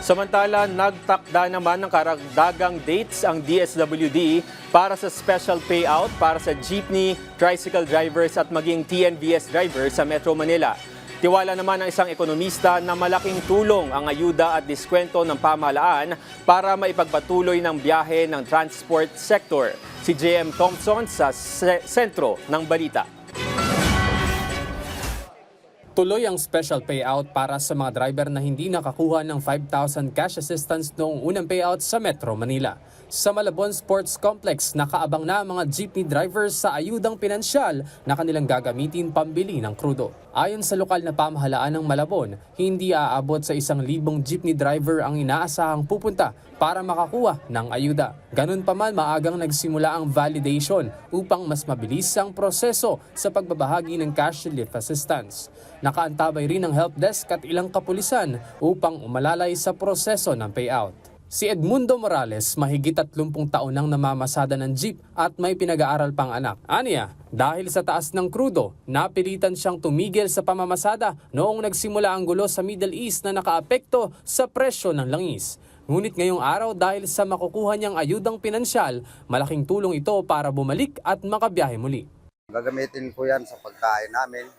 Samantala, nagtakda naman ng karagdagang dates ang DSWD para sa special payout para sa jeepney, tricycle drivers at maging TNVS drivers sa Metro Manila. Tiwala naman ng isang ekonomista na malaking tulong ang ayuda at diskwento ng pamahalaan para maipagpatuloy ng biyahe ng transport sector. Si JM Thompson sa sentro ng balita. Tuloy ang special payout para sa mga driver na hindi nakakuha ng 5,000 cash assistance noong unang payout sa Metro Manila. Sa Malabon Sports Complex, nakaabang na ang mga jeepney drivers sa ayudang pinansyal na kanilang gagamitin pambili ng krudo. Ayon sa lokal na pamahalaan ng Malabon, hindi aabot sa 1,000 jeepney driver ang inaasahang pupunta para makakuha ng ayuda. Ganun pa man, maagang nagsimula ang validation upang mas mabilis ang proseso sa pagbabahagi ng cash relief assistance. Nakaantabay rin ang help desk at ilang kapulisan upang umalalay sa proseso ng payout. Si Edmundo Morales, mahigit 30 taon nang namamasada ng jeep at may pinag-aaral pang anak. Aniya, dahil sa taas ng krudo, napilitan siyang tumigil sa pamamasada noong nagsimula ang gulo sa Middle East na nakaapekto sa presyo ng langis. Ngunit ngayong araw, dahil sa makukuha niyang ayudang pinansyal, malaking tulong ito para bumalik at makabiyahe muli. Gagamitin ko yan sa pagkain namin,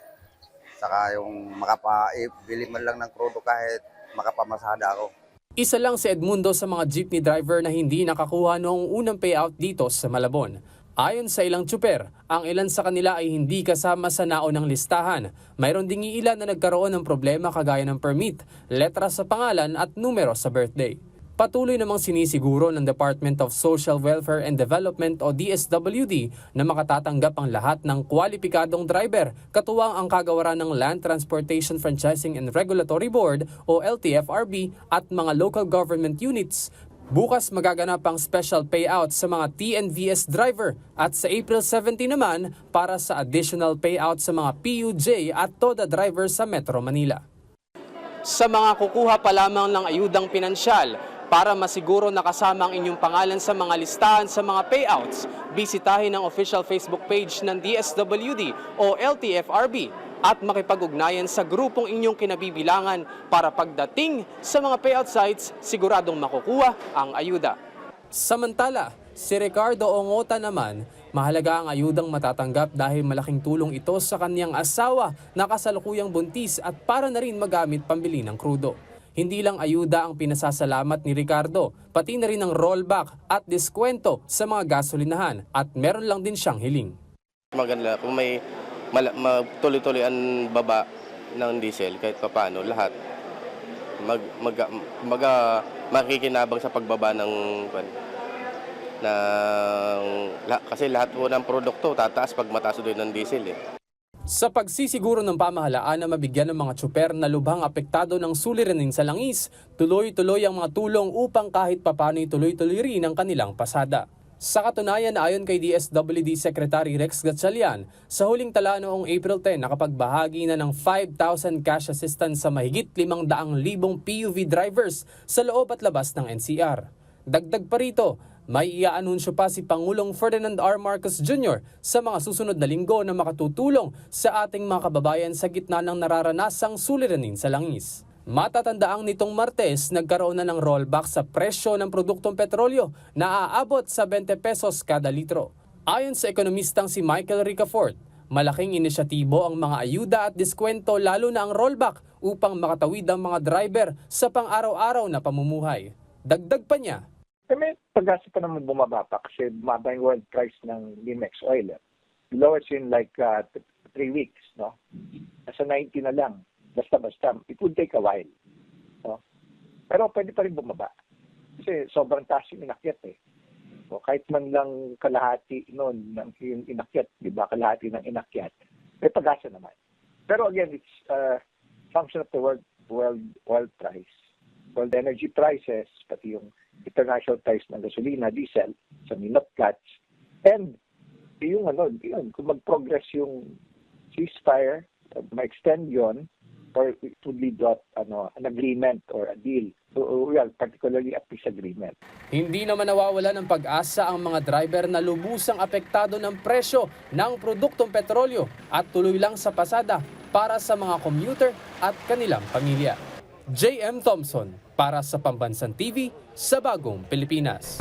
saka yung makapabili man lang ng krudo kahit makapamasada ako. Isa lang si Edmundo sa mga jeepney driver na hindi nakakuha noong unang payout dito sa Malabon. Ayon sa ilang tsuper, ang ilan sa kanila ay hindi kasama sa naunang listahan. Mayroon ding ilan na nagkaroon ng problema kagaya ng permit, letra sa pangalan at numero sa birthday. Patuloy namang sinisiguro ng Department of Social Welfare and Development o DSWD na makatatanggap ang lahat ng kwalipikadong driver, katuwang ang kagawaran ng Land Transportation Franchising and Regulatory Board o LTFRB at mga local government units. Bukas magaganap ang special payout sa mga TNVS driver at sa April 17 naman para sa additional payout sa mga PUJ at TODA driver sa Metro Manila. Sa mga kukuha pa lamang ng ayudang pinansyal, para masiguro nakasama ang inyong pangalan sa mga listahan sa mga payouts, bisitahin ang official Facebook page ng DSWD o LTFRB at makipag-ugnayan sa grupong inyong kinabibilangan para pagdating sa mga payout sites, siguradong makukuha ang ayuda. Samantala, si Ricardo Ongota naman, mahalaga ang ayudang matatanggap dahil malaking tulong ito sa kanyang asawa na kasalukuyang buntis at para na rin magamit pambili ng krudo. Hindi lang ayuda ang pinasasalamat ni Ricardo, pati na rin ang rollback at diskwento sa mga gasolinahan at meron lang din siyang hiling. Maganda kung may tuloy-tuloy ang baba ng diesel kahit papaano lahat makikinabang sa pagbaba kasi lahat po ng produkto tataas pag mataas doon ng diesel eh. Sa pagsisiguro ng pamahalaan na mabigyan ng mga tsuper na lubhang apektado ng suliranin sa langis, tuloy-tuloy ang mga tulong upang kahit papano'y tuloy-tuloy rin ang kanilang pasada. Sa katunayan, ayon kay DSWD Secretary Rex Gatchalian, sa huling tala noong April 10 nakapagbahagi na ng 5,000 cash assistance sa mahigit 500,000 PUV drivers sa loob at labas ng NCR. Dagdag pa rito, may iaanunsyo pa si Pangulong Ferdinand R. Marcos Jr. sa mga susunod na linggo na makatutulong sa ating mga kababayan sa gitna ng nararanasang suliranin sa langis. Matatandaang nitong Martes, nagkaroon na ng rollback sa presyo ng produktong petrolyo na aabot sa 20 pesos kada litro. Ayon sa ekonomistang si Michael Ricafort, malaking inisyatibo ang mga ayuda at diskwento lalo na ang rollback upang makatawid ang mga driver sa pang-araw-araw na pamumuhay. Dagdag pa niya, may pag-asa pa naman bumaba pa kasi bumaba yung world price ng Limex oil. Lowest in like 3 weeks, no? Nasa 90 na lang. Basta-basta. It would take a while. No? Pero pwede pa rin bumaba. Kasi sobrang taas yung inakyat eh. So, kahit man lang kalahati noon ng yung inakyat, di ba? Kalahati ng inakyat. May pag-asa naman. Pero again, it's function of the world oil price. World energy prices, pati yung international price ng gasolina, diesel, sa minot cuts, and yung kung mag-progress yung ceasefire, ma-extend yon, or it would lead to an agreement or a deal. So, particularly a peace agreement. hindi naman nawawala ng pag-asa ang mga driver na lubusang apektado ng presyo ng produktong petrolyo at tuloy lang sa pasada para sa mga commuter at kanilang pamilya. J.M. Thompson para sa Pambansang TV sa Bagong Pilipinas.